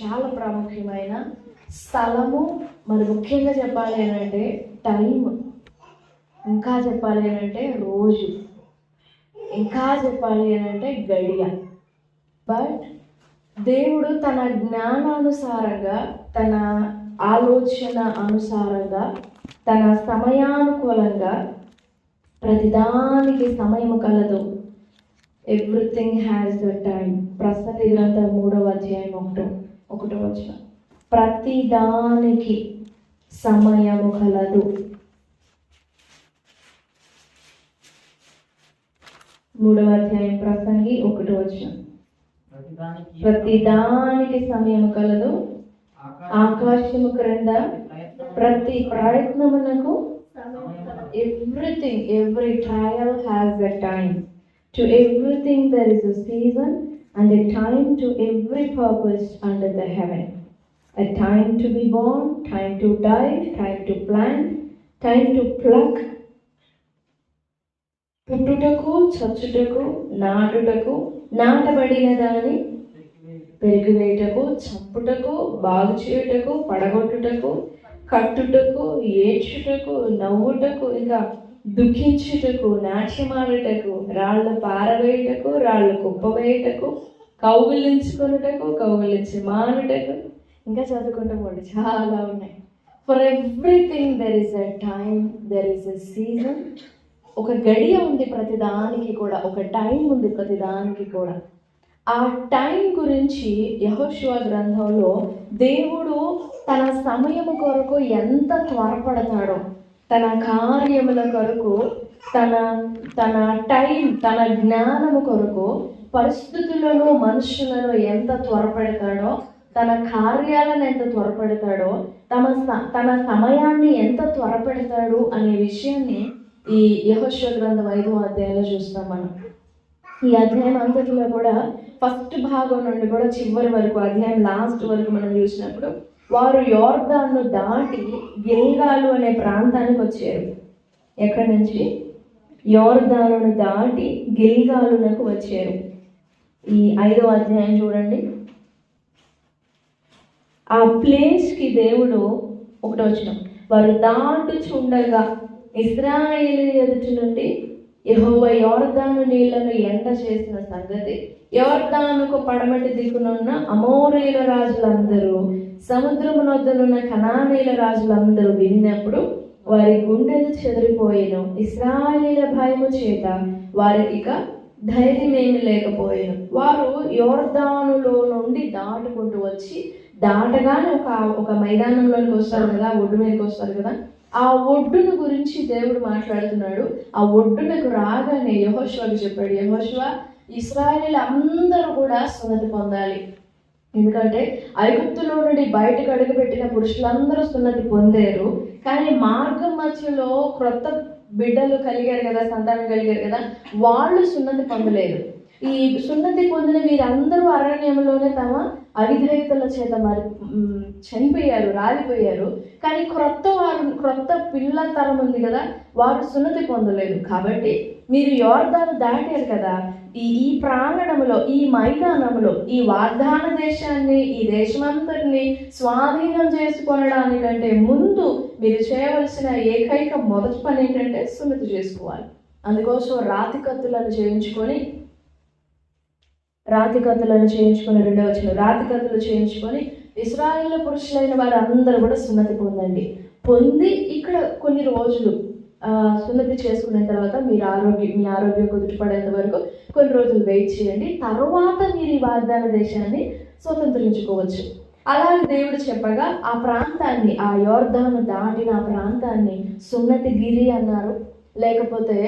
చాలా ప్రాముఖ్యమైన స్థలము. మరి ముఖ్యంగా చెప్పాలి అంటే టైం, ఇంకా చెప్పాలి అంటే రోజు, ఇంకా చెప్పాలి అంటే గడియ. బట్ దేవుడు తన జ్ఞానానుసారంగా, తన ఆలోచన అనుసారంగా, తన సమయానుకూలంగా ప్రతిదానికి సమయము కలదు. Everything has the time. ప్రసంగి గ్రంథం 3వ అధ్యాయం 1వ వచనం. ప్రతిదానికి సమయము కలదు. 3వ అధ్యాయం ప్రసంగి 1వ వచనం. ప్రతిదానికి సమయము కలదు. ఆకాశము క్రింద ప్రతి ప్రయత్నమునకు, everything, every trial has a time. To everything there is a season and a time to every purpose under the heaven. A time to be born, time to die, time to plant, time to pluck. పుట్టుటకు, చచ్చుటకు, నాటుటకు, నాటబడిన దాని పెరిగివేయుటకు, చంపుటకు, బాగు చేయుటకు, పడగొట్టుటకు, కట్టుటకు, ఏడ్చుటకు, నవ్వుటకు, ఇంకా దుఃఖించుటకు, నాట్యమాడుటకు, రాళ్ళు పారవేయుటకు, రాళ్ళు కుప్పవేయుటకు, కౌగిలించుకొనుటకు, కౌగిలించి మానుటకు, ఇంకా చదువుకుంటూ పోండి, చాలా ఉన్నాయి. For everything there is a time, there is a season. ఒక గడియ ఉంది ప్రతిదానికి కూడా, ఒక టైం ఉంది ప్రతిదానికి కూడా. ఆ టైం గురించి యెహోషువ గ్రంథంలో దేవుడు తన సమయము కొరకు ఎంత త్వరపడతాడో, తన కార్యముల కొరకు, తన టైం, తన జ్ఞానము కొరకు పరిస్థితులను, మనుషులను ఎంత త్వరపెడతాడో, తన కార్యాలను ఎంత త్వరపెడతాడో, తన సమయాన్ని ఎంత త్వరపెడతాడు అనే విషయాన్ని ఈ యెహోషువ గ్రంథం 5వ అధ్యాయంలో చూస్తాం మనం. ఈ అధ్యాయం అంతటిలో కూడా ఫస్ట్ భాగం నుండి కూడా చివరి వరకు, అధ్యాయం లాస్ట్ వరకు మనం చూసినప్పుడు వారు యోర్దాను దాటి గిల్గాలు అనే ప్రాంతానికి వచ్చారు. ఎక్కడి నుంచి? యోర్దానును దాటి గిల్గాలునకు వచ్చారు. ఈ 5వ అధ్యాయం చూడండి. ఆ ప్లేస్కి దేవుడు 1వ వచనం, వారు దాటుచుండగా ఇశ్రాయేలు ఎదుటి నుండి యెహోవా యోర్దాను నీళ్లను ఎండ చేసిన సంగతి యోర్దానుకు పడమటి దిక్కునున్న అమోరీయుల రాజులందరూ, సముద్రమునొద్దనున్న కనానీయుల రాజులందరూ వినినప్పుడు వారి గుండెలు చెదిరిపోయిను. ఇశ్రాయేలీయుల భయము చేత వారికి ఇక ధైర్యమేమి లేకపోయాను. వారు యోర్దానులో నుండి దాటుకుంటూ వచ్చి, దాటగానే ఒక మైదానంలోనికి వస్తారు కదా, ఒడ్డు మీదకి వస్తారు కదా. ఆ ఒడ్డును గురించి దేవుడు మాట్లాడుతున్నాడు. ఆ ఒడ్డునకు రాగానే యెహోషువకు చెప్పాడు, యెహోషువ, ఇశ్రాయేలీయులు అందరూ కూడా సున్నతి పొందాలి. ఎందుకంటే ఐగుప్తులో నుండి బయటకు అడుగుపెట్టిన పురుషులందరూ సున్నతి పొందారు. కానీ మార్గం మధ్యలో క్రొత్త బిడ్డలు కలిగారు కదా, సంతానం కలిగారు కదా, వాళ్ళు సున్నతి పొందలేదు. ఈ సున్నతి పొందిన వీరందరూ అరణ్యంలోనే తమ అవిధేయతల చేత చనిపోయారు, రాలిపోయారు. కానీ క్రొత్త పిల్ల తరం ఉంది కదా, వారు సున్నతి పొందలేదు. కాబట్టి మీరు యోర్దాను దాటారు కదా, ఈ ప్రాంగణంలో, ఈ మైదానంలో, ఈ వాగ్దాన దేశాన్ని, ఈ దేశమంతటిని స్వాధీనం చేసుకొనడానికంటే ముందు మీరు చేయవలసిన ఏకైక మొదటి పని ఏంటంటే సున్నతి చేసుకోవాలి. అందుకోసం రాతి కత్తులను చేయించుకొని 2వ వచనం, రాతి కత్తులు చేయించుకొని ఇశ్రాయేలు పురుషులైన వారు అందరూ కూడా సున్నతి పొంది ఇక్కడ కొన్ని రోజులు సున్నతి చేసుకున్న తర్వాత మీ ఆరోగ్యం కుదుటపడేంత వరకు కొన్ని రోజులు వెయిట్ చేయండి. తర్వాత మీరు ఈ వాగ్దాన దేశాన్ని స్వతంత్రించుకోవచ్చు. అలాగే దేవుడు చెప్పగా ఆ ప్రాంతాన్ని, ఆ యోర్దాను దాటిన ఆ ప్రాంతాన్ని సున్నతి గిరి అన్నారు, లేకపోతే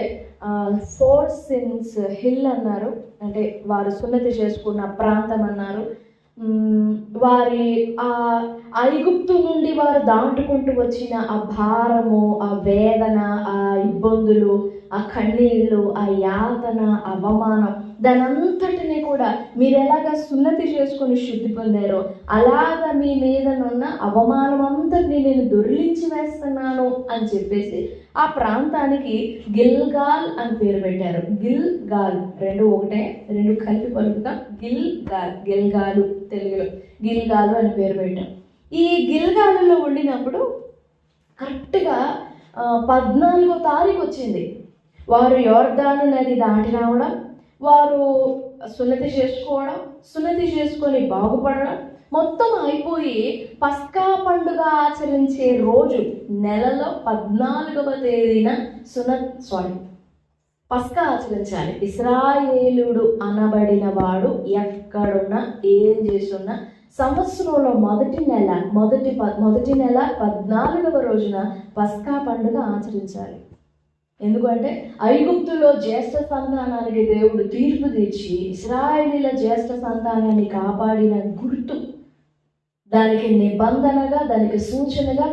4 Sins హిల్ అన్నారు. అంటే వారు సున్నతి చేసుకున్న ప్రాంతం అన్నారు. వారి ఆ ఐగుప్తు నుండి వారు దాటుకుంటూ వచ్చిన ఆ భారము, ఆ వేదన, ఆ ఇబ్బందులు, ఆ కన్నీళ్ళు, ఆ యాతన, అవమానం దాని అంతటిని కూడా మీరు ఎలాగ సున్నతి చేసుకొని శుద్ధి పొందారో అలాగ మీ మీదనున్న అవమానం అంతటిని నేను దొర్లించి వేస్తున్నాను అని చెప్పేసి ఆ ప్రాంతానికి గిల్గాల్ అని పేరు పెట్టారు. గిల్గాల్ రెండు ఒకటే, రెండు కలిపి పలుకుతాం. గిల్గాలు తెలుగులో గిల్గాలు అని పేరు పెట్టాం. ఈ గిల్గాలులో ఉండినప్పుడు కరెక్ట్గా 14వ తారీఖు వచ్చింది. వారు యోర్దాను నది దాటి రావడం, వారు సున్నతి చేసుకొని బాగుపడడం మొత్తం అయిపోయి పస్కా పండుగ ఆచరించే రోజు నెలలో 14వ తేదీన పస్కా ఆచరించాలి. ఇశ్రాయేలుడు అనబడిన వాడు ఎక్కడున్నా ఏం చేస్తున్నా సంవత్సరంలో మొదటి నెల 14వ రోజున పస్కా పండుగ ఆచరించాలి. ఎందుకంటే ఐగుప్తులో జ్యేష్ఠ సంతానానికి దేవుడు తీర్పు తెచ్చి ఇశ్రాయేలీల జ్యేష్ఠ సంతానాన్ని కాపాడిన గుర్తు, దానికి నిబంధనగా, దానికి సూచనగా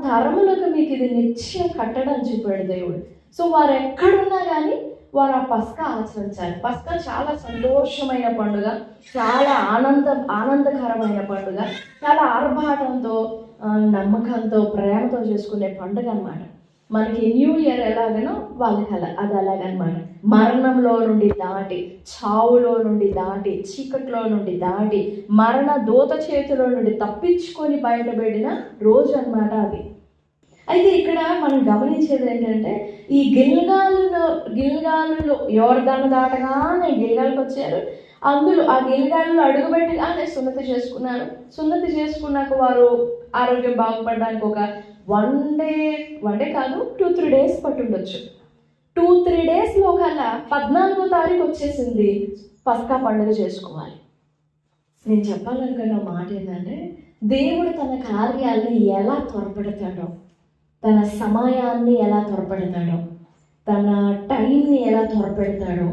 తరములకు మీకు ఇది నిత్యం కట్టడం చెప్పాడు దేవుడు. సో వారు ఎక్కడున్నా కానీ వారు ఆ పస్కా ఆచరించాలి. పస్కా చాలా సంతోషమైన పండుగ, చాలా ఆనందకరమైన పండుగ, చాలా ఆర్భాటంతో, నమ్మకంతో, ప్రేమతో చేసుకునే పండుగ అన్నమాట. మనకి న్యూ ఇయర్ ఎలాగనో వాళ్ళకి అది అలాగనమాట. మరణంలో నుండి దాటి, చావులో నుండి దాటి, చీకట్లో నుండి దాటి, మరణ దూత చేతిలో నుండి తప్పించుకొని బయటపడిన రోజు అన్నమాట అది. అయితే ఇక్కడ మనం గమనించేది ఏంటంటే ఈ గిల్గాలులో యోర్దాను దాటగానే గిల్గాల్కి వచ్చారు. అందులో ఆ గిల్గాల్లో అడుగుపెట్టి సున్నతి చేసుకున్నారు. సున్నతి చేసుకున్నాక వారు ఆరోగ్యం బాగుపడడానికి ఒక 1 డే కాదు 2-3 days పట్టుండొచ్చు. 2-3 daysలో కల్లా 14వ తారీఖు వచ్చేసింది. పస్కా పండుగ చేసుకోవాలి. నేను చెప్పాలనుకున్న మాట ఏంటంటే దేవుడు తన కార్యాలను ఎలా త్వరపెడతాడో, తన సమయాన్ని ఎలా త్వరపెడతాడో, తన టైంని ఎలా త్వరపెడతాడో,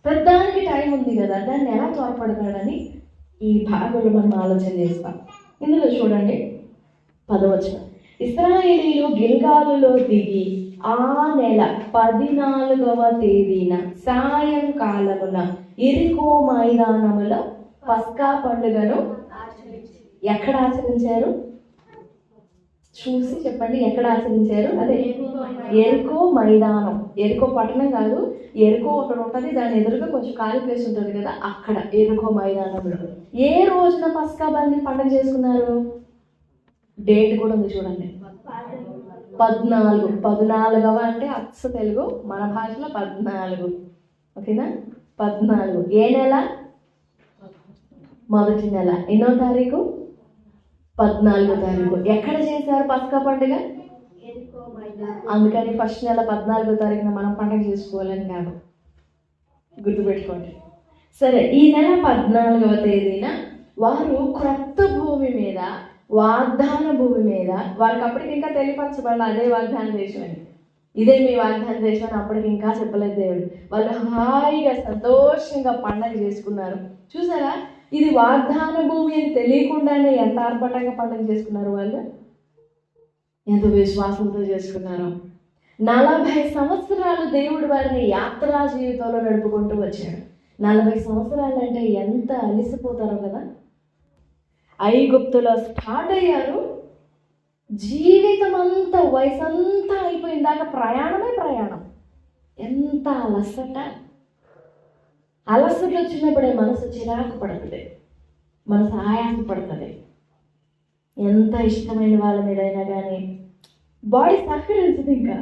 పెద్దానికి టైం ఉంది కదా, దాన్ని ఎలా త్వరపెడతాడని ఈ భాగంలో మనం ఆలోచన చేస్తాం. ఇందులో చూడండి 10వ వచనం. ఇశ్రాయేలీయులు గిల్గాలులో దిగి ఆ నెల 14వ తేదీన సాయంకాలమున యెరికో మైదానములో పస్కా పండుగను ఎక్కడ ఆచరించారు? చూసి చెప్పండి, ఎక్కడ ఆచరించారు? అదే యెరికో మైదానం. యెరికో పట్టణం కాదు, యెరికో అక్కడ ఉంటుంది, దాని ఎదురుగా కొంచెం ఖాళీ ప్లేస్ ఉంటుంది కదా, అక్కడ యెరికో మైదానంలో. ఏ రోజున పస్కా పండుగ చేసుకున్నారు? డేట్ కూడా ఉంది చూడండి, 14వ అంటే అచ్చ తెలుగు, మన భాషలో 14. ఓకేనా? 14. ఏ నెల? మొదటి నెల. ఎన్నో తారీఖు? 14వ తారీఖు. ఎక్కడ చేశారు పస్కా పండుగ? అందుకని ఫస్ట్ నెల 14వ తారీఖున మనం పండుగ చేసుకోవాలని కాదు, గుర్తుపెట్టుకోండి. సరే, ఈ నెల 14వ తేదీన వారు క్రొత్త భూమి మీద, వాగ్దాన భూమి మీద, వారికి అప్పటికి ఇంకా తెలియపరచబడాలి అదే వాగ్దాన దేశం అని, ఇదే మీ వాగ్దాన దేశం అని అప్పటికి ఇంకా చెప్పలేదు దేవుడు. వాళ్ళు హాయిగా సంతోషంగా పండగ చేసుకున్నారు. చూసారా, ఇది వాగ్దాన భూమి అని తెలియకుండానే ఎంత ఆర్భటంగా పండుగ చేసుకున్నారు వాళ్ళు, ఎంత విశ్వాసంతో చేసుకున్నారు. 40 సంవత్సరాలు దేవుడు వారిని యాత్రా జీవితంలో నడుపుకుంటూ వచ్చాడు. 40 సంవత్సరాలు అంటే ఎంత అలిసిపోతారో కదా. ఐగుప్తులో స్టార్ట్ అయ్యారు, జీవితం అంతా, వయసు అంతా అయిపోయిన దాకా ప్రయాణమే ప్రయాణం. ఎంత అలసట వచ్చినప్పుడే మనసు చిరాకు పడుతుంది, మనసు ఆయాస పడుతుంది. ఎంత ఇష్టమైన వాళ్ళ మీద అయినా కానీ బాడీ సహకరించదు. ఇంకా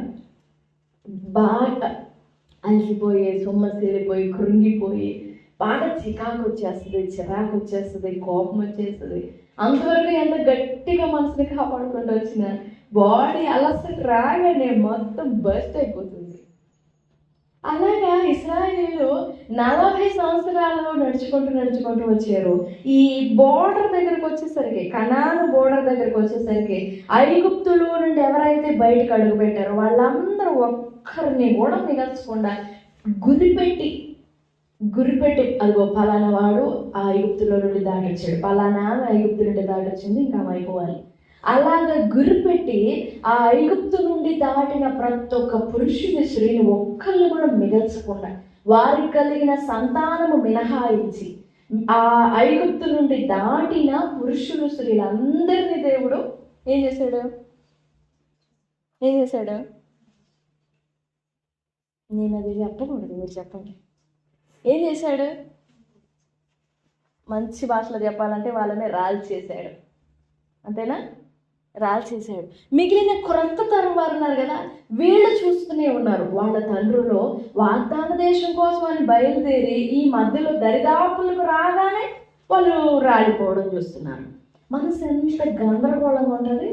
బాగా అలసిపోయి, సొమ్మసిల్లిపోయి, కృంగిపోయి, బాగా చిరాకు వచ్చేస్తుంది, కోపం వచ్చేస్తుంది. అంతవరకు ఎంత గట్టిగా మనసుని కాపాడుకుంటూ వచ్చిన బాడీ అలసట రాగానే మొత్తం బస్ట్ అయిపోతుంది. అలాగా ఇశ్రాయేలీయులు 40 సంవత్సరాలు నడుచుకుంటూ వచ్చారు. ఈ బోర్డర్ దగ్గరకు వచ్చేసరికి, కనాను బోర్డర్ దగ్గరకు వచ్చేసరికి ఐగుప్తులో నుండి ఎవరైతే బయటకు అడుగు పెట్టారో వాళ్ళందరూ ఒక్కరిని కూడా మిగల్చకుండా గురిపెట్టి అదిగో పలానా వాడు ఆ ఐగుప్తులో నుండి దాటొచ్చాడు, పలానా ఐగుప్తు నుండి దాటొచ్చింది, ఇంకా అయిపోవాలి. అలాగా గురిపెట్టి ఆ ఐగుప్తు నుండి దాటిన ప్రతి ఒక్క పురుషుని, స్త్రీని ఒక్కళ్ళు కూడా మిగల్చకుండా వారికి కలిగిన సంతానము మినహాయించి ఆ ఐగుప్తు నుండి దాటిన పురుషులు స్త్రీలందరినీ దేవుడు ఏం చేశాడు? నేను అది చెప్పకూడదు, మీరు చెప్పండి. ఏం చేశాడు? మంచి భాషలో చెప్పాలంటే వాళ్ళని రాల్చేశాడు. అంతేనా? రాల్చేశాడు. మిగిలిన క్రొత్త తరం వారు ఉన్నారు కదా, వీళ్ళు చూస్తూనే ఉన్నారు. వాళ్ళ తండ్రులు వాగ్దాన దేశం కోసం అని బయలుదేరి ఈ మధ్యలో దరిదాపులకు రాగానే వాళ్ళు రాలిపోవడం చూస్తున్నారు. మనసు ఎంత గందరగోళంగా ఉంటుంది.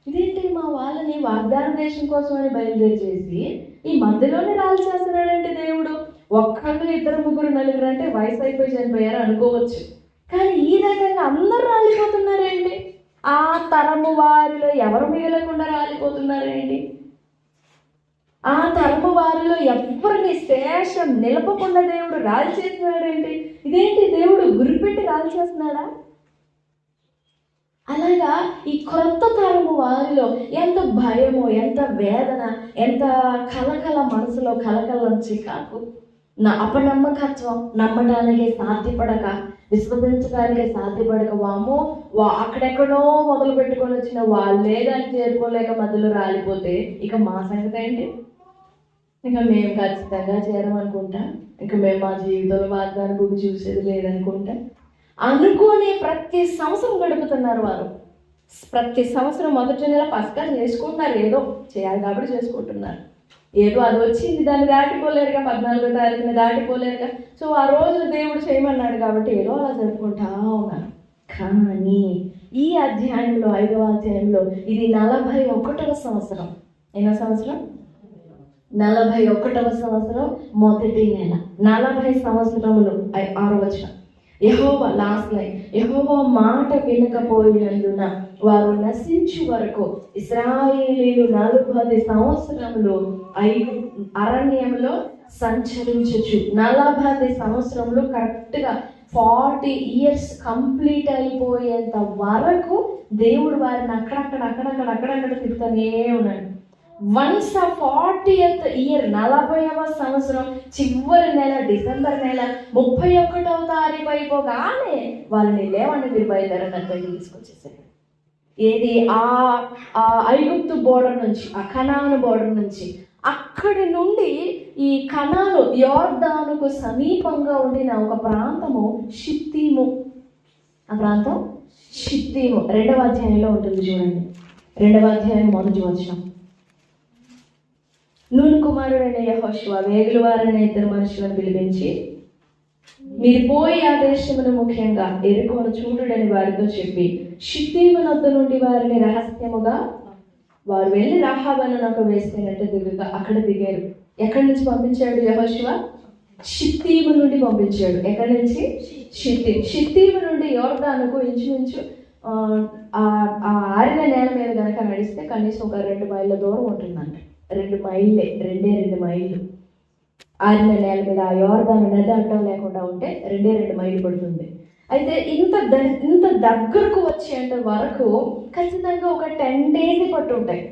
ఇదేంటి, మా వాళ్ళని వాగ్దాన దేశం కోసం అని బయలుదేరి చేసి ఈ మధ్యలోనే రాలి చేస్తున్నాడంటే దేవుడు. ఒక్కళ్ళు, ఇద్దరు, ముగ్గురు, నలుగురు అంటే వయసు అయిపోయి చనిపోయారు అనుకోవచ్చు. కానీ ఈ రకంగా అందరూ రాలిపోతున్నారేంటి? ఆ తరము వారిలో ఎవరు మిగలకుండా రాలిపోతున్నారేంటి? ఆ తరము వారిలో ఎవరిని శేషం నిలపకుండా దేవుడు రాలి చేస్తున్నాడేంటి? ఇదేంటి, దేవుడు గురిపెట్టి రాలి చేస్తున్నాడా? అలాగా ఈ క్రొత్త తరము వారిలో ఎంత భయమో, ఎంత వేదన, ఎంత కలకల, మనసులో కలకలం, చికాకు, అపనమ్మకత్వం, నమ్మడానికి సాధ్యపడక, విశ్వసించడానికి సాధ్యపడక, వామో అక్కడెక్కడో మొదలు పెట్టుకొని వచ్చిన వాళ్ళే దాన్ని చేరుకోలేక మధ్యలో రాలిపోతే ఇక మా సంగతి ఏంటి? ఇక మేము ఖచ్చితంగా చేరమనుకుంటా, ఇక మేము మా జీవితంలో వాగ్దాన భూమి చూసేది లేదనుకుంటా అనుకుని ప్రతి సంవత్సరం గడుపుతున్నారు వారు. ప్రతి సంవత్సరం మొదటి నెల పస్కా చేసుకుంటున్నారు. ఏదో చేయాలి కాబట్టి చేసుకుంటున్నారు. ఏదో అది వచ్చింది, దాన్ని దాటిపోలేరుగా, 14వ తారీఖున దాటిపోలేరుగా. సో ఆ రోజు దేవుడు చేయమన్నాడు కాబట్టి ఏదో అలా జరుపుకుంటా ఉన్నారు. కానీ ఈ అధ్యాయంలో, 5వ అధ్యాయంలో, ఇది 41వ సంవత్సరం. ఎన్నో సంవత్సరం? 41వ సంవత్సరం మొదటి నెల, 40 సంవత్సరములు. 6వ వచనం, యెహోవా లాస్ట్ లైన్, యెహోవా మాట వినకపోయినందున వారు నశించు వరకు ఇశ్రాయేలీయులు 40 సంవత్సరములు అరణ్యంలో సంచరించచ్చు. 40 సంవత్సరములు కరెక్ట్గా 40 years కంప్లీట్ అయిపోయేంత వరకు దేవుడు వారిని అక్కడక్కడ తిప్పుతూనే ఉన్నాడు. వన్స్ ఆ 40th year, 40వ సంవత్సరం చివరి నెల, డిసెంబర్ నెల 31వ తారీఖు అయిపోగానే వాళ్ళని లేవండి మీరు బయలుదేరని తీసుకొచ్చేసాడు. ఏది, ఆ ఐగుప్తు బోర్డర్ నుంచి, ఆ కనాను బోర్డర్ నుంచి, అక్కడి నుండి ఈ కనాను, యోర్దానుకు సమీపంగా ఉండిన ఒక ప్రాంతము షిత్తీము. ఆ ప్రాంతం షిత్తీము 2వ అధ్యాయంలో ఉంటుంది. చూడండి, 2వ అధ్యాయం 1వ వచనం. నూను కుమారుడైన యెహోషువ వేగుల వారైన 2 మనుషులను పిలిపించి, మీరు పోయి ఆ దేశమును, ముఖ్యంగా యెరికోను చూడుడని వారితో చెప్పి, షిత్తీము నొద్ద నుండి వారిని రహస్యముగా వారు వెళ్ళి రాహాబునకు వేసినట్టు దిగుగా అక్కడ దిగారు. ఎక్కడి నుంచి పంపించాడు యెహోషువ? షిత్తీము నుండి పంపించాడు. ఎక్కడి నుంచి? షిత్తీము నుండి యోర్దానుకు ఇంచుమించు ఆరిన నేల మీద కనుక నడిస్తే కనీసం ఒక 2 మైళ్ళ దూరం ఉంటుందంట. 2 మైళ్ళే, 2 మైళ్ళు. ఆరిన నేల మీద ఆ యోర్దాను నది అడ్డం లేకుండా ఉంటే 2 మైళ్ళు పడుతుంది. అయితే ఇంత దగ్గరకు వచ్చేంత వరకు ఖచ్చితంగా ఒక 10 days పట్టుంటాయి.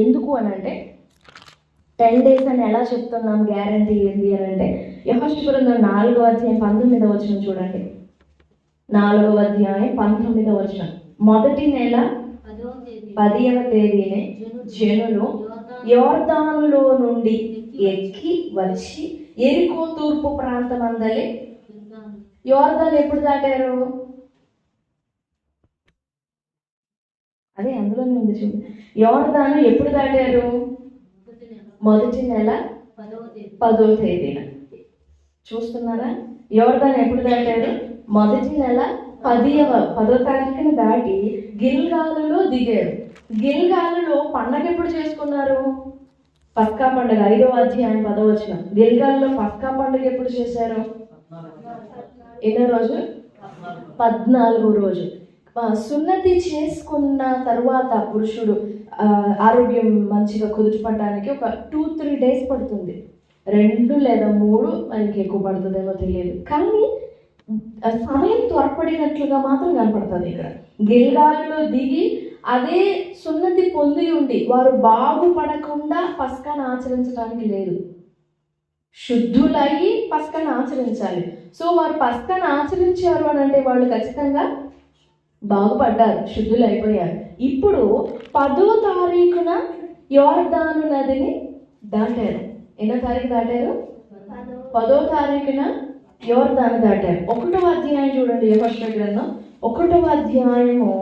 ఎందుకు అని అంటే, 10 days అని ఎలా చెప్తున్నాం, గ్యారంటీ ఏంటి అని అంటే, యెహోషువ గ్రంథం 4వ అధ్యాయం 19వ వచనం చూడండి. 4వ అధ్యాయం 19వ వచనం. మొదటి నెల 10వ తేదీనే జనులు యోర్దానులో నుండి ఎక్కి వచ్చి యెరికో తూర్పు ప్రాంతమందలి. యోర్దాను ఎప్పుడు దాటారు? అదే అందులోనే ఉంది చూడు. యోర్దాను ఎప్పుడు దాటారు? మొదటి నెల 10వ తేదీన. చూస్తున్నారా? యోర్దాను ఎప్పుడు దాటారు? మొదటి నెల 10వ తారీఖున దాటి గిల్గాలులో దిగారు. గిల్గాలులో పండగ ఎప్పుడు చేసుకున్నారు? పస్కా పండుగ. 5వ అధ్యాయం 10వ వచనం. గిల్గాలులో పస్కా పండుగ ఎప్పుడు చేశారు? ఎన్నో రోజు? 14వ రోజు. సున్నతి చేసుకున్న తర్వాత పురుషుడు ఆరోగ్యం మంచిగా కుదుటపడడానికి ఒక 2-3 days పడుతుంది. 2 లేదా 3, మనకి ఎక్కువ పడుతుందేమో తెలియదు. కానీ సమయం త్వరపడినట్లుగా మాత్రం కనపడుతుంది ఇక్కడ. గిల్గాలులో దిగి అదే సున్నతి పొంది ఉండి వారు బాగుపడకుండా పస్కాను ఆచరించడానికి లేదు. శుద్ధులయ్యి పస్కాను ఆచరించాలి. సో వారు పస్కాను ఆచరించారు అని అంటే వాళ్ళు ఖచ్చితంగా బాగుపడ్డారు, శుద్ధులు అయిపోయారు. ఇప్పుడు 10వ తారీఖున యోర్దాను నదిని దాటారు. ఎన్నో తారీఖు దాటారు? 10వ తారీఖున యోర్దాను దాటారు. 1వ అధ్యాయం చూడండి, యెహోషువ గ్రంథం 1వ అధ్యాయము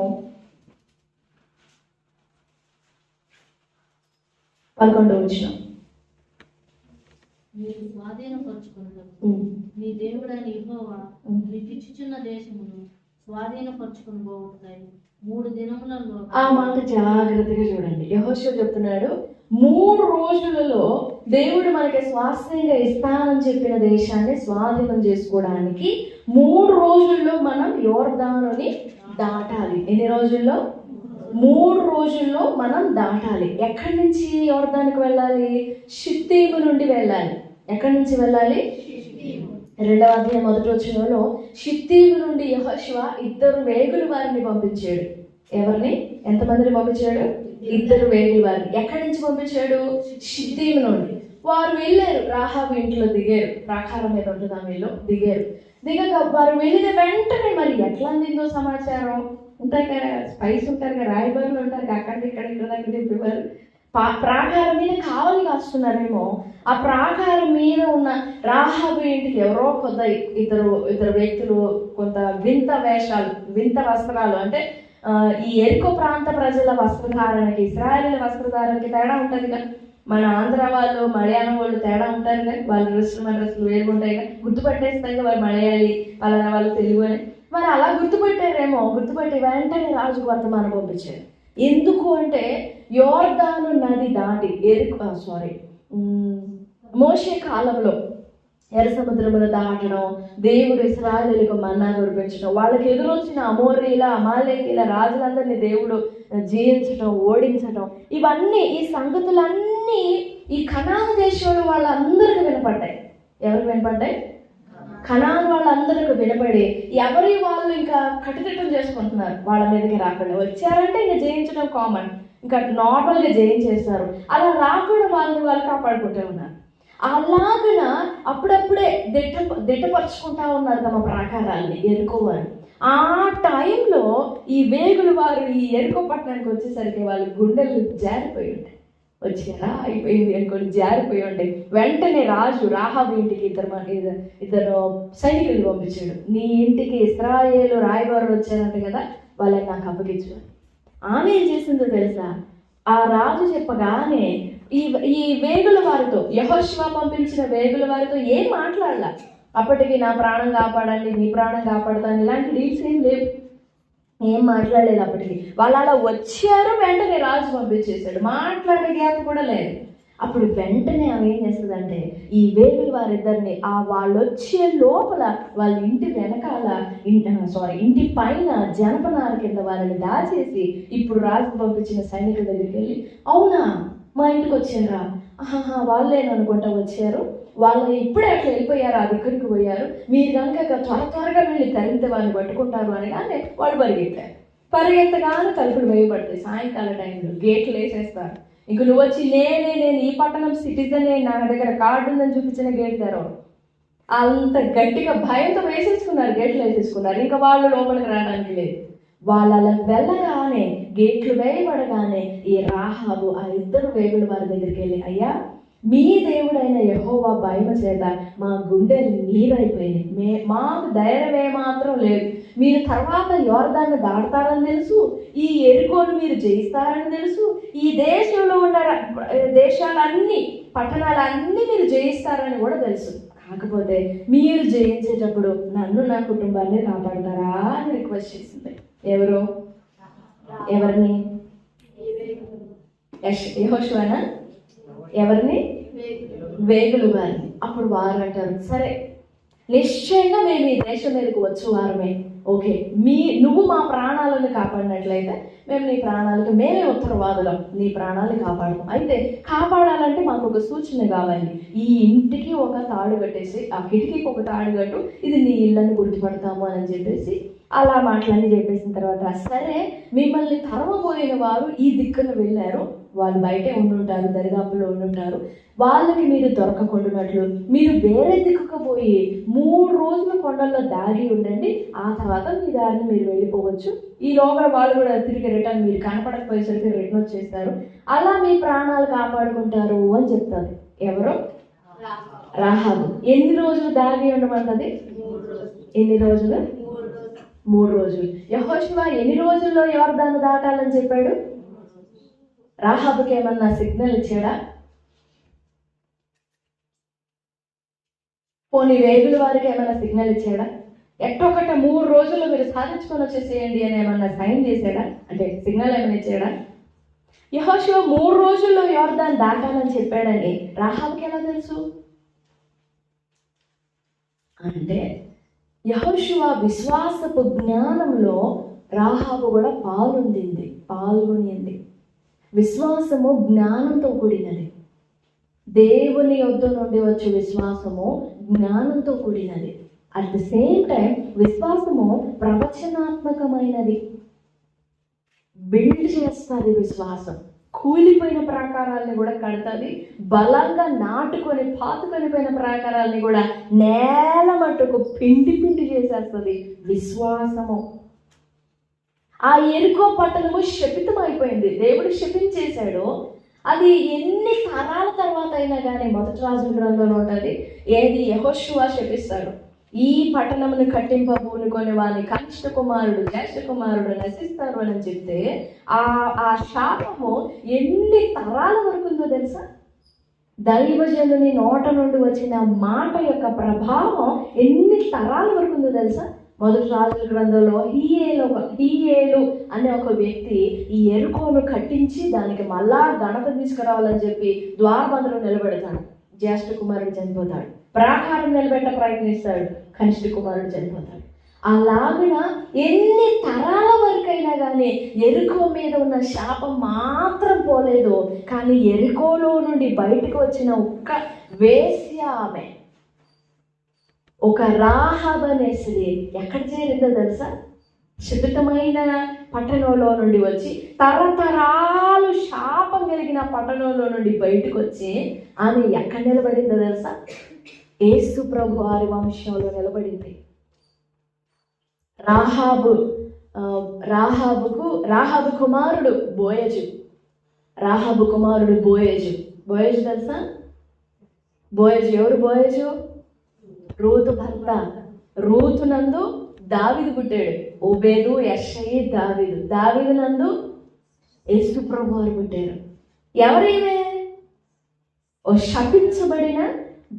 11వ వచనం. మీరు స్వాధీనపరచుకున్నప్పుడు మీ దేవుడైన యెహోవా మీకిచ్చుచున్న దేశమును స్వాధీనపరచుకుని పోవుతాయి 3 దినములలో. ఆ మాట జాగ్రత్తగా చూడండి. యెహోషువ చెప్తున్నాడు, 3 రోజులలో దేవుడు మనకి స్వాస్థ్యంగా ఇస్తానని చెప్పిన దేశాన్ని స్వాధీనం చేసుకోవడానికి 3 రోజుల్లో మనం యోర్దానుని దాటాలి. ఎన్ని రోజుల్లో? 3 రోజుల్లో మనం దాటాలి. ఎక్కడి నుంచి యోర్దానికి వెళ్ళాలి? షిత్తీము నుండి వెళ్ళాలి. ఎక్కడి నుంచి వెళ్ళాలి? 2వ అధ్యాయం 1వ వచనంలో షిత్తీము నుండి యెహోషువ 2 వేగుల వారిని పంపించాడు. ఎవరిని? ఎంతమందిని పంపించాడు? 2 వేగుల వారిని. ఎక్కడి నుంచి పంపించాడు? షిత్తీము నుండి. వారు వెళ్ళారు, రాహాబు ఇంట్లో దిగారు. ప్రాకారం మీద ఉంటుంది ఆ వీళ్ళు దిగారు. దిగక వారు వెళ్ళిన వెంటనే మరి ఎట్లా అందిందో సమాచారం ఉంటాయి కదా, స్పైస్ ఉంటారు కదా, రాయబారులు ఉంటారు కదా, అక్కడ ఇక్కడ దగ్గర దింపేవారు. ప్రాకారం మీద కావలి కాస్తున్నారేమో. ఆ ప్రాకారం మీద ఉన్న రాహాబు ఇంటికి ఎవరో ఇద్దరు వ్యక్తులు కొంత వింత వస్త్రాలు, అంటే ఈ ఎరికో ప్రాంత ప్రజల వస్త్రధారణకి ఇశ్రాయేలీయుల వస్త్రధారణకి తేడా ఉంటుంది కదా. మన ఆంధ్ర వాళ్ళు మలయాళం వాళ్ళు తేడా ఉంటారు కదా, వాళ్ళ డ్రెస్సులు మన డ్రెస్సులు వేరుకుంటాయి కదా, గుర్తుపట్టేస్తాయి కదా వాళ్ళు మలయాళీ, వాళ్ళ వాళ్ళు తెలుగు అని. మరి అలా గుర్తుపెట్టారేమో. గుర్తుపెట్టి వెంటనే రాజుకు వర్తమానం పంపించారు. ఎందుకు అంటే యోర్దాను నది దాటి మోషే కాలంలో ఎర్ర సముద్రమును దాటడం, దేవుడు ఇశ్రాయేలీయులకు మన్నా కురిపించడం, వాళ్ళకి ఎదురొచ్చిన అమోరీల అమాలేకీల రాజులందరినీ దేవుడు జయించడం, ఓడించడం, ఇవన్నీ ఈ సంగతులన్నీ ఈ కనాను దేశంలో వాళ్ళందరికీ వినపడ్డాయి. ఎవరికి వినపడ్డాయి? కనాను వాళ్ళందరికీ వినపడి ఎవరి వాళ్ళు ఇంకా కట్టుదిట్టం చేసుకుంటున్నారు. వాళ్ళ మీదకి రాకుండా వచ్చారంటే ఇంకా జయించడం కామన్, ఇంకా నార్మల్గా జయించేస్తారు. అలా రాకుండా వాళ్ళు కాపాడుకుంటూ ఉన్నారు. అలాగన అప్పుడప్పుడే దిట్టపరుచుకుంటా ఉన్నారు తమ ప్రాకారాన్ని, ఎరుకోవారు. ఆ టైంలో ఈ వేగులు వారు ఈ ఎరుకో పట్టణానికి వచ్చేసరికి వాళ్ళ గుండెలు జారిపోయి ఉంటాయి. వచ్చారా అయిపోయింది అనుకోని జారిపోయి ఉంటాయి. వెంటనే రాజు రాహాబు ఇంటికి ఇద్దరు సైనికులు పంపించాడు. నీ ఇంటికి ఇశ్రాయేలు రాయబారులు వచ్చారంట కదా, వాళ్ళని నాకు అప్పగించు. ఆమె ఏం చేసిందో తెలుసా? ఆ రాజు చెప్పగానే ఈ వేగుల వారితో, యెహోషువ పంపించిన వేగుల వారితో ఏం మాట్లాడాల. అప్పటికి నా ప్రాణం కాపాడండి, మీ ప్రాణం కాపాడుతాను, ఇలాంటి డీల్స్ ఏం లేవు, ఏం మాట్లాడలేదు. అప్పటికి వాళ్ళు అలా వచ్చారు, వెంటనే రాజు పంపించేశాడు, మాట్లాడే గ్యాప్ కూడా లేదు. అప్పుడు వెంటనే ఆమె ఏం చేస్తుందంటే ఈ వేగుల వారిద్దరిని వాళ్ళు వచ్చే లోపల వాళ్ళ ఇంటి వెనకాల ఇంటి పైన జనపనార కింద వాళ్ళని దాచేసి ఇప్పుడు రాజు పంపించిన సైనికుల దగ్గరికి వెళ్ళి, అవునా మా ఇంటికి వచ్చారా, వాళ్ళేననుకుంటా వచ్చారు, వాళ్ళు ఇప్పుడే అట్లా వెళ్ళిపోయారు, ఆ దగ్గరికి పోయారు, మీరు కనుక త్వరగా వెళ్ళి తరిగితే వాళ్ళని పట్టుకుంటారు అనగానే వాళ్ళు పరిగెత్తగానే తలుపులు వేయబడతాయి. సాయంకాల టైంలో గేట్లు వేసేస్తారు. ఇంక నువ్వు వచ్చి నేను ఈ పట్టణం సిటిజనే, నా దగ్గర కార్డు ఉందని చూపించిన గేట్ తెరవరు. అంత గట్టిగా భయంతో వేసేసుకున్నారు, గేట్లు వేసేసుకున్నారు. ఇంకా వాళ్ళు లోపలికి రావడానికి లేదు. వాళ్ళు అలా వెళ్ళగానే గేట్లు వేయబడగానే ఈ రాహాబు ఆ 2 వేగుల వారి దగ్గరికి వెళ్ళి, అయ్యా మీ దేవుడైన యెహోవా భయం చేత మా గుండెలు నీరైపోయినాయి, మాకు ధైర్యం ఏమాత్రం లేదు. మీరు తర్వాత యోర్దాన్ని దాటుతారని తెలుసు, ఈ ఎరుకోను మీరు జయిస్తారని తెలుసు, ఈ దేశంలో ఉన్న దేశాలన్నీ పట్టణాలన్నీ మీరు జయిస్తారని కూడా తెలుసు. కాకపోతే మీరు జయించేటప్పుడు నన్ను నా కుటుంబాన్ని కాపాడతారా అని రిక్వెస్ట్ చేసింది. ఎవరిని? యెహోషువనా? ఎవరిని? వేగులు వారిని. అప్పుడు వారు అంటారు, సరే నిశ్చయంగా మేము ఈ దేశం మీదకి వచ్చే వారమే, ఓకే, నువ్వు మా ప్రాణాలను కాపాడినట్లయితే మేము నీ ప్రాణాలకు మేమే ఉత్తరవాదులం, నీ ప్రాణాలను కాపాడము. అయితే కాపాడాలంటే మాకు ఒక సూచన కావాలి. ఈ ఇంటికి ఒక తాడు కట్టేసి, ఆ కిటికీకి ఒక తాడు కట్టు, ఇది నీ ఇళ్ళని గుర్తుపడతాము అని చెప్పేసి అలా మాటలన్నీ చెప్పేసిన తర్వాత, సరే మిమ్మల్ని తరమబోయిన వారు ఈ దిక్కున వెళ్ళారు, వాళ్ళు బయటే ఉండుంటారు, దరిదాపుల్లో ఉండుంటారు, వాళ్ళకి మీరు దొరకకుండానట్లు మీరు వేరే దిక్కుకు పోయి 3 రోజులు కొండల్లో దాగి ఉండండి, ఆ తర్వాత మీ దారిని మీరు వెళ్ళిపోవచ్చు. ఈ లోపల వాళ్ళు కూడా తిరిగి రిటర్న్, మీరు కనపడకపోయేసరికి రిటర్న్ వచ్చేస్తారు, అలా మీ ప్రాణాలు కాపాడుకుంటారు అని చెప్తారు. ఎవరు? రాహాబు. ఎన్ని రోజులు దాగి ఉండమంటది? ఎన్ని రోజులు? 3 రోజులు. యెహోషువ ఎన్ని రోజుల్లో యొర్దాను దాటాలని చెప్పాడు? రాహాబుకి ఏమన్నా సిగ్నల్ ఇచ్చాడా? పోనీ వేగుల వారికి ఏమైనా సిగ్నల్ ఇచ్చాడా? ఎట్టొకట 3 రోజుల్లో మీరు సాధించుకొని వచ్చేసేయండి అని ఏమన్నా సైన్ చేశాడా? అంటే సిగ్నల్ ఏమైనా ఇచ్చాడా? యెహోషువ 3 రోజుల్లో యొర్దాను దాటాలని చెప్పాడని రాహాబుకి ఎలా తెలుసు? అంటే యెహోషువ విశ్వాసపు జ్ఞానంలో రాహాబు కూడా పాల్గొనింది. విశ్వాసము జ్ఞానంతో కూడినది. దేవుని యొద్ద నుండి వచ్చే విశ్వాసము జ్ఞానంతో కూడినది. అట్ ది సేమ్ టైం విశ్వాసము ప్రవచనాత్మకమైనది. బిల్డ్ చేస్తుంది విశ్వాసం. కూలిపోయిన ప్రాకారాలని కూడా కడుతుంది. బలంగా నాటుకొని పాతుకొనిపోయిన ప్రాకారాలని కూడా నేల మట్టుకు పిండి చేసేస్తుంది విశ్వాసము. ఆ యెరికో పట్టణము శపితం అయిపోయింది. దేవుడు శపించేశాడు. అది ఎన్ని తరాల తర్వాత అయినా కానీ మొదటి రాజుల గ్రంథంలో ఉంటుంది. ఏది? యెహోషువ శపిస్తాడు, ఈ పట్టణమును కట్టింపబూనుకొని వాని కనిష్ట కుమారుడు జ్యేష్ఠ కుమారుడు నశిస్తారు అని చెప్తే ఆ శాపము ఎన్ని తరాల వరకు ఉందో తెలుసా? దైవజనుని నోట నుండి వచ్చిన మాట యొక్క ప్రభావం ఎన్ని తరాల వరకు ఉందో తెలుసా? మొదటి రాజుల గ్రంథంలో హీయేలు అనే ఒక వ్యక్తి ఈ యెరికోను కట్టించి దానికి మళ్ళా ఘనత తీసుకురావాలని చెప్పి ద్వారబంధంలో నిలబెడతాడు. జ్యేష్ఠ కుమారుడు చనిపోతాడు. ప్రాకారం నిలబెట్ట ప్రయత్నిస్తాడు, కనిష్ఠ కుమారుడు చనిపోతాడు. అలాగున ఎన్ని తరాల వరకైనా కానీ యెరికో మీద ఉన్న శాపం మాత్రం పోలేదు. కానీ యెరికోలో నుండి బయటకు వచ్చిన ఒక్క వేశ్య, ఆమె ఒక రాహాబు అనే స్త్రీ ఎక్కడ చేరిందో తెలుసా? శపితమైన పట్టణంలో నుండి వచ్చి తరతరాలు శాపం కలిగిన పట్టణంలో నుండి బయటకు వచ్చి ఆమె ఎక్కడ నిలబడిందో తెలుసా? యేసు ప్రభు వారి వంశంలో నిలబడింది. రాహాబు కుమారుడు బోయజు. బోయజు తెలుసా? ఎవరు బోయజు? రూతు భర్త. రూతు నందు దావీదు పుట్టాడు. ఓబేదు, యెషయి, దావీదు నందు యేసు ప్రభు వారు పుట్టారు. ఎవరైనా ఓ శపించబడిన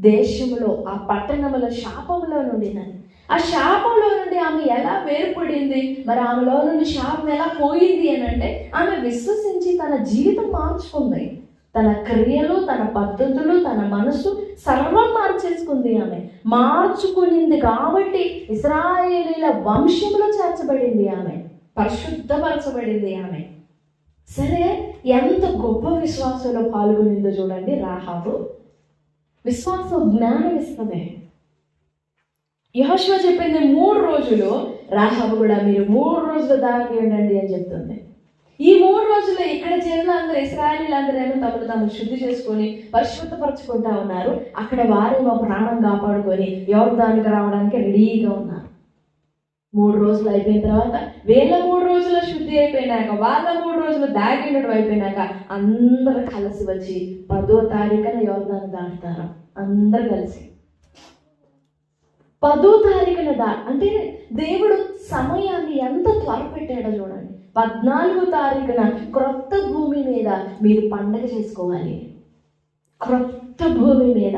దేశంలో, ఆ పట్టణంలో శాపంలో నుండినది. ఆ శాపంలో నుండి ఆమె ఎలా వేరుపడింది? మరి ఆమెలో నుండి శాపం ఎలా పోయింది అని అంటే ఆమె విశ్వసించి తన జీవితం మార్చుకుంది. తన క్రియలు, తన పద్ధతులు, తన మనసు సర్వం మార్చేసుకుంది. ఆమె మార్చుకునింది కాబట్టి ఇశ్రాయేలీల వంశంలో చేర్చబడింది. ఆమె పరిశుద్ధపరచబడింది. ఆమె సరే, ఎంత గొప్ప విశ్వాసంలో పాల్గొనిందో చూడండి రాహాబు. విశ్వాసం జ్ఞానం ఇస్తుంది. యెహోషువ చెప్పింది 3 రోజులు, రాహాబు కూడా మీరు 3 రోజులు దాగి ఉండండి అని చెప్తుంది. ఈ 3 రోజుల్లో ఇక్కడ చేరిన అందరూ ఇశ్రాయేలీలందరూ ఏమో తమను శుద్ధి చేసుకొని పరిశుద్ధపరచుకుంటా ఉన్నారు. అక్కడ వారేమో ప్రాణం కాపాడుకొని యొర్దానుకు రావడానికి రెడీగా ఉన్నారు. 3 రోజులు అయిపోయిన తర్వాత వీళ్ళ 3 రోజుల శుద్ధి అయిపోయినాక, వాళ్ళ 3 రోజులు దాగి ఉండడం అయిపోయినాక అందరూ కలిసి వచ్చి 10వ తారీఖున యొర్దాను దాటుతారు. అందరూ కలిసి 10వ తారీఖున అంటే దేవుడు సమయాన్ని ఎంత త్వరపెట్టాడో చూడండి. 14వ తారీఖున క్రొత్త భూమి మీద మీరు పండగ చేసుకోవాలి. క్రొత్త భూమి మీద,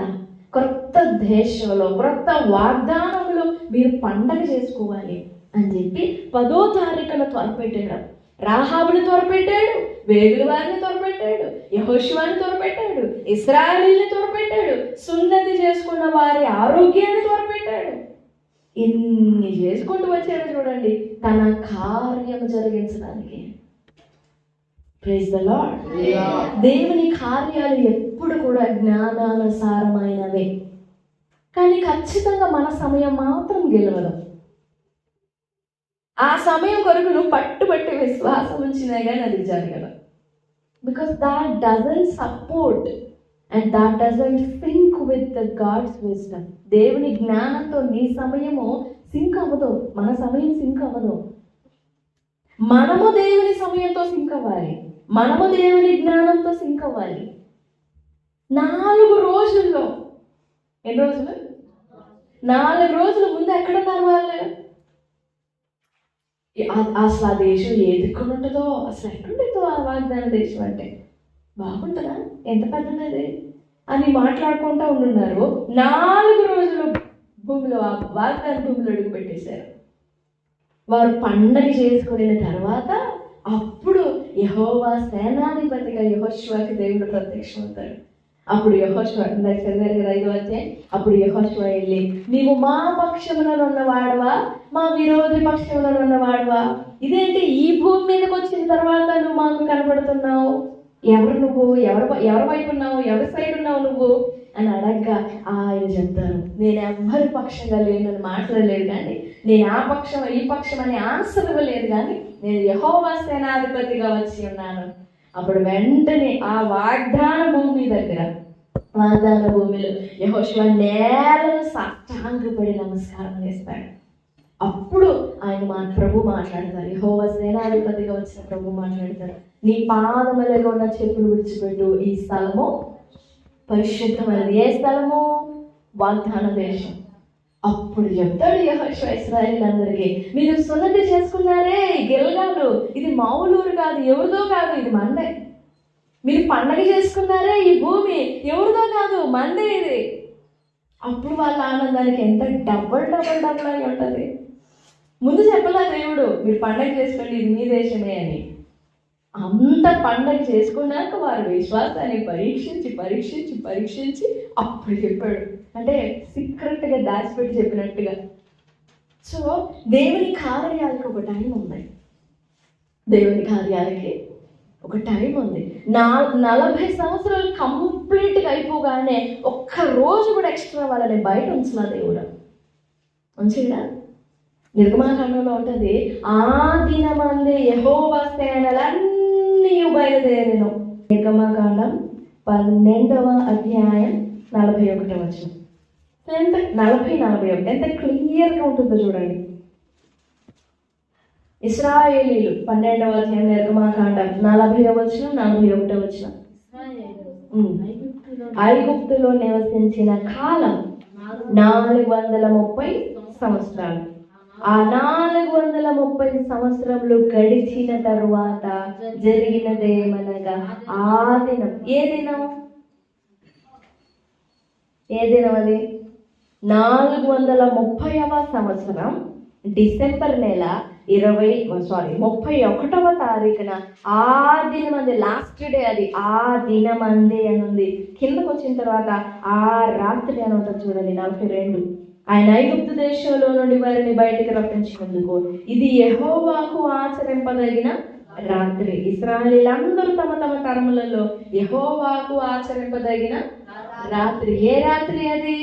క్రొత్త దేశంలో, క్రొత్త వాగ్దానంలో మీరు పండగ చేసుకోవాలి అని చెప్పి 10వ తారీఖున త్వరపెట్టాడు. రాహాబుని త్వరపెట్టాడు, వేగుల వారిని త్వరపెట్టాడు, యెహోషువని త్వరపెట్టాడు, ఇశ్రాయేలీని త్వరపెట్టాడు, సున్నతి చేసుకున్న వారి ఆరోగ్యాన్ని త్వరపెట్టాడు. ఇన్ని చేసుకుంటూ వచ్చాడు చూడండి తన కార్యం జరిగించడానికి. Praise the lord. దేవుని కార్యాలు ఎప్పుడు కూడా జ్ఞానానుసారమైనవే, కానీ ఖచ్చితంగా మన సమయం మాత్రం గెలవదు. ఆ సమయం కొరకు నువ్వు పట్టుబట్టి విశ్వాసం ఉంచినా కానీ అది జరగదు. Because that doesn't support and that doesn't sync with the God's wisdom. దేవుని జ్ఞానంతో నీ సమయము సింక్ అవ్వదు, మన సమయం సింక్ అవ్వదు. మనము దేవుని సమయంతో సింక్ అవ్వాలి, మనము దేవుని జ్ఞానంతో సింక్ అవ్వాలి. 4 రోజుల్లో, ఎన్ని రోజులు? 4 రోజుల ముందు ఎక్కడున్నారు వాళ్ళు? అసలు ఆ దేశం ఏ దిక్కున ఉంటుందో, అసలు ఎక్కడుంటుందో ఆ వాగ్దాన దేశం అంటే, బాగుంటుందా, ఎంత పెద్దది అని మాట్లాడుకుంటూ ఉంటున్నారు. 4 రోజులు భూమిలో, ఆ వాగ్దాన భూమిలో అడుగు పెట్టేశారు. వారు పండగ చేసుకున్న తర్వాత అప్పుడు యెహోవా సేనాధిపతిగా యెహోషువకి దేవుడు ప్రత్యక్షమవుతాడు. అప్పుడు యెహోషువ, చదివారు కదా 5వ అధ్యాయం, అప్పుడు యెహోషువ వెళ్ళి, నీవు మా పక్షమున ఉన్నవాడవా, మా విరోధి పక్షమున ఉన్నవాడవా? ఇదేంటి, ఈ భూమి మీదకి వచ్చిన తర్వాత నువ్వు మాకు కనబడుతున్నావు? ఎవరు నువ్వు? ఎవరి వైపు ఉన్నావు? ఎవరి సైడ్ ఉన్నావు నువ్వు అని అడగ్గా ఆయన చెప్తారు, నేను ఎవ్వరి పక్షంగా లేనని మాట్లాడలేదు, కానీ నేను ఆ పక్షం ఈ పక్షం అని ఆన్సర్ ఇవ్వలేదు, కానీ నేను యెహోవా సేనాధిపతిగా వచ్చి ఉన్నాను. అప్పుడు వెంటనే ఆ వాగ్దాన భూమి దగ్గర, వాగ్దాన భూమిలో యెహోషువ నేలను సాష్టాంగపడి నమస్కారం చేస్తాడు. అప్పుడు ఆయన ప్రభు మాట్లాడతారు, యెహోవా సేనాధిపతిగా వచ్చిన ప్రభు మాట్లాడతారు, నీ పాదములలో ఉన్న చెప్పులు విడిచిపెట్టు, ఈ స్థలము పరిశుద్ధమైనది. ఏ స్థలము? వాగ్దాన దేశం. అప్పుడు చెప్తాడు యెహోషువ ఇశ్రాయేలీయులందరికీ, మీరు సున్నతి చేసుకున్నారే గిల్గాలు, ఇది మామూలు ఊరు కాదు, ఎవరిదో కాదు, ఇది మందే. మీరు పండగ చేసుకున్నారే, ఈ భూమి ఎవరిదో కాదు, మందే ఇది. అప్పుడు వాళ్ళ ఆనందానికి ఎంత డబల్ అయి ఉంటుంది. ముందు చెప్పలా దేవుడు, మీరు పండగ చేసుకోండి, ఇది మీ దేశమే అని. అంత పండగ చేసుకున్నాక వారి విశ్వాసాన్ని పరీక్షించి అప్పుడు చెప్పాడు. అంటే సీక్రెట్గా దాచిపెట్టి చెప్పినట్టుగా. సో దేవుని కార్యాలకి ఒక టైం ఉంది, దేవుని కార్యాలకి ఒక టైం ఉంది. 40 సంవత్సరాలు కంప్లీట్గా అయిపోగానే ఒక్క రోజు కూడా ఎక్స్ట్రా వాళ్ళని బయట ఉంచిన దేవుడు ఉంచిడా. నిర్గమాకాండంలో ఉంటుంది, ఆ దినమందే యెహోవా సేనలన్నీ బయలుదేరెను. నిర్గమాకాండం 12వ అధ్యాయం 41వ వచనం. ఎంత 40-41 ఎంత క్లియర్గా ఉంటుందో చూడండి. ఇశ్రాయేలీయులు 12వ అధ్యాయం నిర్గమాకాండం 40వ వచనం 41వ వచనం. ఐగుప్తులో నివసించిన కాలం 430 సంవత్సరాలు. ఆ 430 సంవత్సరములు గడిచిన తరువాత జరిగినదేమనగా, ఆ దినం, ఏ దినం అది? 430వ సంవత్సరం డిసెంబర్ నెల 31వ తారీఖున ఆ దినమంది, లాస్ట్ డే అది, ఆ దినమంది అని ఉంది. కిందకు వచ్చిన తర్వాత ఆ రాత్రి అని ఉంటుంది చూడండి 42. ఆయన ఐగుప్తు దేశంలో నుండి వారిని బయటికి రప్పించినందుకు ఇది యెహోవాకు ఆచరింపదగిన రాత్రి. ఇశ్రాయేలీయులందరూ తమ తమ తరములలో యెహోవాకు ఆచరింపదగిన రాత్రి. ఏ రాత్రి అది?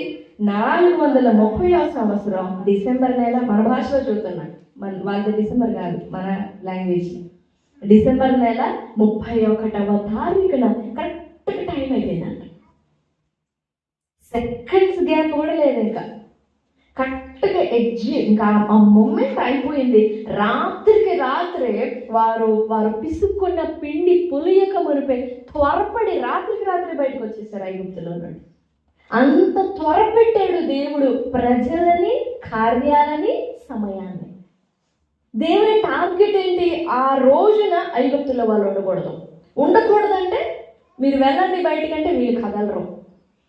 430వ సంవత్సరం డిసెంబర్ నెల. మన భాషలో చూస్తున్నాం, వాళ్ళది డిసెంబర్ కాదు, మన లాంగ్వేజ్. డిసెంబర్ నెల 31వ తారీఖున కరెక్ట్గా టైం అయిపోయిందంట. సెకండ్స్ గ్యాప్ కూడా లేదు, ఇంకా కరెక్ట్గా ఇంకా ఆ మూమెంట్ అయిపోయింది. రాత్రికి రాత్రే వారు పిసుక్కున్న పిండి పులియక మునిపే త్వరపడి రాత్రికి రాత్రి బయటకు వచ్చేసారు ఐగుప్తులో నుండి. అంత త్వరపెట్టాడు దేవుడు ప్రజలని, కార్యాలని, సమయాన్ని. దేవుని టార్గెట్ ఏంటి? ఆ రోజున ఐగుప్తులో వాళ్ళు ఉండకూడదంటే మీరు వెళ్ళండి బయటకంటే వీళ్ళు కదలరు.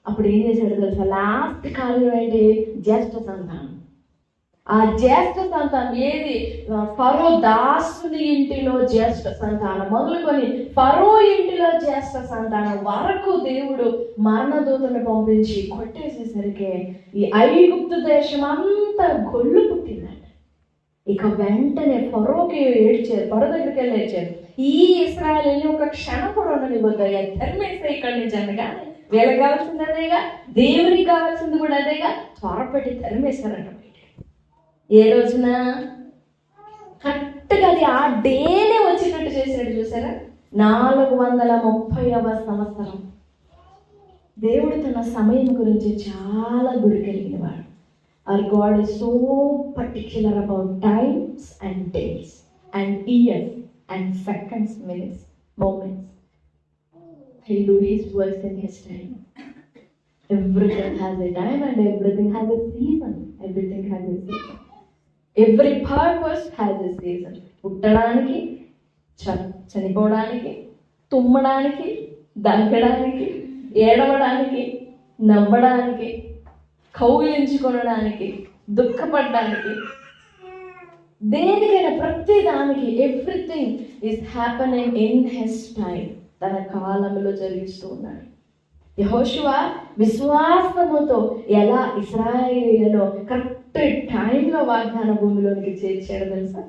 అప్పుడు ఏం చేశాడు తెలుసా? లాస్ట్ కార్యం ఏంటి? జ్యేష్ఠ సంతానం. ఆ జ్యేష్ఠ సంతానం ఏది? ఫరో దాసుని ఇంటిలో జ్యేష్ఠ సంతానం మొదలుకొని ఫరో ఇంటిలో జ్యేష్ఠ సంతానం వరకు దేవుడు మరణదూతను పంపించి కొట్టేసేసరికి ఈ ఐగుప్తు దేశం అంతా గొల్లు పుట్టిందంట. ఇక వెంటనే ఫరోకి ఏడ్చారు, ఫరో దగ్గరికి వెళ్ళి ఏడ్చారు, ఈ ఇశ్రాయేలుని ఒక క్షణం కూడా ఉండనివ్వద్దయ్యా, ధర్మేసే ఇక్కడి నుంచి అనగా, వీళ్ళకి కావాల్సింది అదేగా, దేవునికి కావాల్సింది కూడా అదేగా, త్వరపెట్టి తరిమేశారంట. ఏ రోజున? కరెక్ట్గా అది ఆ డేనే వచ్చేటట్టు చేసినట్టు చూసారా. 430వ సంవత్సరం. దేవుడు తన సమయం గురించి చాలా గురికెళ్ళిన వాడు. Our God is so particular about times and days and years and seconds, minutes, moments. He'll do His works in His time. Everything has a time and everything has a season. Everything has a season. Every purpose has a season. పుట్టడానికి, చనిపోవడానికి, తుమ్మడానికి, దగ్గడానికి, ఏడవడానికి, నవ్వడానికి, కౌగిలించుకొనడానికి, దుఃఖపడడానికి, దేనికైనా ప్రతి దానికి everything is happening in his time. తన కాలంలో జరిగిస్తూ ఉన్నాడు. యెహోషువ విశ్వాసముతో ఎలా ఇశ్రాయేలీయులను కరెక్ట్ టైంలో వాగ్దాన భూమిలోనికి చేర్చాడు తెలుసా?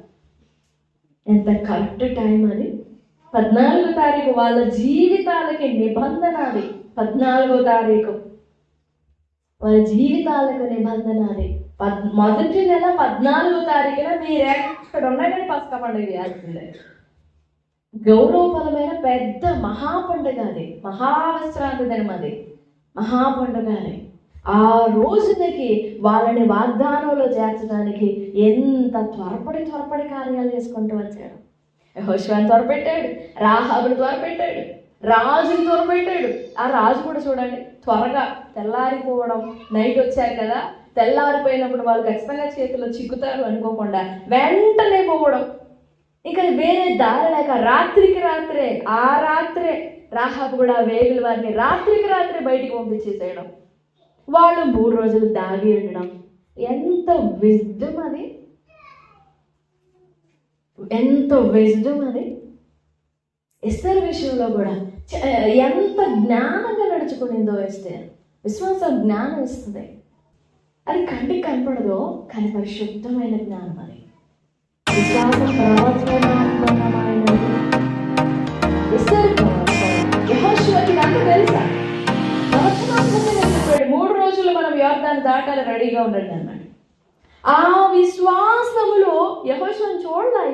ఎంత కరెక్ట్ టైం అని. 14వ తారీఖు వాళ్ళ జీవితాలకి నిబంధన. అది 14వ తారీఖు వాళ్ళ జీవితాలకు నిబంధన. అది మొదటి నెల 14వ తారీఖున మీరు ఎక్కడ ఉన్నా కానీ పస్కా పండుగ చేయాల్సిందే. గౌరవపరమైన పెద్ద మహాపండుగ అది. మహావిశ్రాంతి దినం అది. మహాపండుగ అది. ఆ రోజునకి వాళ్ళని వాగ్దానంలో చేర్చడానికి ఎంత త్వరపడి కార్యాలు చేసుకుంటూ వచ్చాడు. యెహోషువని త్వరపెట్టాడు, రాహాబుని త్వరపెట్టాడు, రాజుని త్వరపెట్టాడు. ఆ రాజు కూడా చూడండి, త్వరగా తెల్లారిపోవడం. నైట్ వచ్చారు కదా, తెల్లారిపోయినప్పుడు వాళ్ళు ఖచ్చితంగా చేతిలో చిక్కుతారు అనుకోకుండా వెంటనే పోవడం. ఇంకా వేరే దారి లేక రాత్రికి రాత్రే, ఆ రాత్రే రాహాబు కూడా వేగుల వారిని రాత్రికి రాత్రే బయటికి పంపించేసేయడం. వాళ్ళు 3 రోజులు దాగి ఉండడం. ఎంత విజ్డమ్ అది, ఎంత విజ్డమ్ అది. ఎస్తేర్ విషయంలో కూడా ఎంత జ్ఞానంగా నడుచుకునిందో ఎస్తేర్. విశ్వాసం జ్ఞానం ఇస్తుంది. అది కంటికి కనపడదో కానీ పరిశుద్ధమైన జ్ఞానం అది. విశ్వాసం ప్రవచనాత్మకమైనది. ఎస్తేర్ యెహోషువకి అంత తెలుసా? ప్రవచనాత్మకంగా చెప్పాడు, 3 రోజులు మనం యోర్దాను దాటాలి, రెడీగా ఉండండి అన్నాడు. ఆ విశ్వాసములో యెహోషువని చూడలే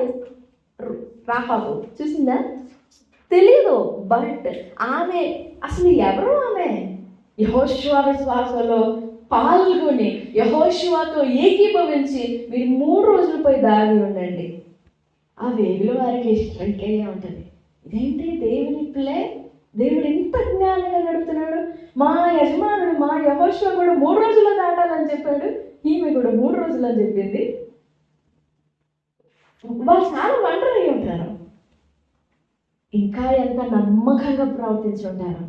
రాహాబు. చూసిందా? తెలీదు. బట్ ఆమె అసలు ఎవరు? ఆమె యెహోషువ విశ్వాసంలో పాల్గొని యెహోషువతో ఏకీభవించి మీరు 3 రోజులు పోయి దాగి ఉండండి. ఆ వేగుల వారికి స్ట్రైక్ అయ్యే ఉంటుంది. ఇదేంటి దేవుని ప్లే, దేవుడు ఇంత జ్ఞానంగా నడుపుతున్నాడు. మా యజమానుడు మా యెహోషువ కూడా 3 రోజుల్లో దాటాలని చెప్పాడు, ఈమె కూడా 3 రోజులు అని చెప్పింది. వాళ్ళు చాలా వండర్ అయ్యి ఉంటారు. ఇంకా ఎంత నమ్మకంగా ప్రవర్తించి ఉంటారు.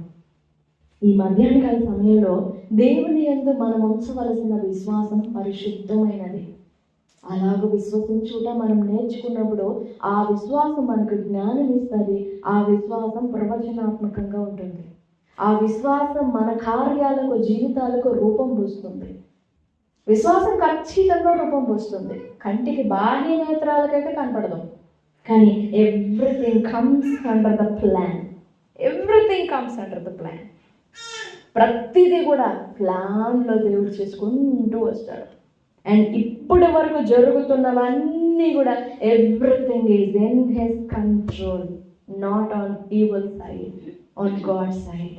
ఈ మధ్యాహ్నకాల సమయంలో దేవుని యందు మనం ఉంచవలసిన విశ్వాసం పరిశుద్ధమైనది. అలాగూ విశ్వసించుట మనం నేర్చుకున్నప్పుడు ఆ విశ్వాసం మనకు జ్ఞానం ఇస్తుంది. ఆ విశ్వాసం ప్రవచనాత్మకంగా ఉంటుంది. ఆ విశ్వాసం మన కార్యాలకు, జీవితాలకు రూపం పూస్తుంది. విశ్వాసం ఖచ్చితంగా రూపం పూస్తుంది. కంటికి బాహ్య నేత్రాలకైతే కనపడదు, కానీ everything comes under the plan. Everything comes under the plan. ప్రతిదీ కూడా ప్లాన్లో దేవుడు చేసుకుంటూ వస్తాడు. అండ్ ఇప్పటి వరకు జరుగుతున్నవన్నీ కూడా everything is in his control, not on evil side, on God side.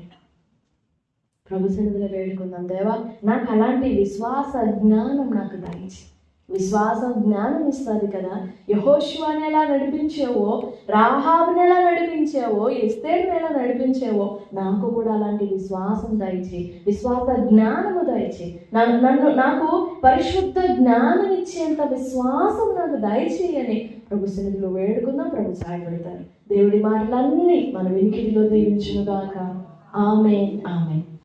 ప్రభు సన్నిధిలో వేడుకుందాం, దేవా నాకు అలాంటి విశ్వాస జ్ఞానం నాకు దయచి. విశ్వాసం జ్ఞానం ఇస్తుంది కదా. యెహోషువని ఎలా నడిపించావో, రాహాబుని ఎలా నడిపించావో, ఎస్తేరుని ఎలా నడిపించావో నాకు కూడా అలాంటి విశ్వాసం దయచి, విశ్వాస జ్ఞానము దయచి. నాకు పరిశుద్ధ జ్ఞానం ఇచ్చేంత విశ్వాసం నాకు దయచేయని ప్రభు సన్నిధిలో వేడుకుందాం. ప్రభు సహాయపడతారు. దేవుడి మాటలన్నీ మన వినికిడిలో దీవించును గాక. ఆమేన్, ఆమేన్.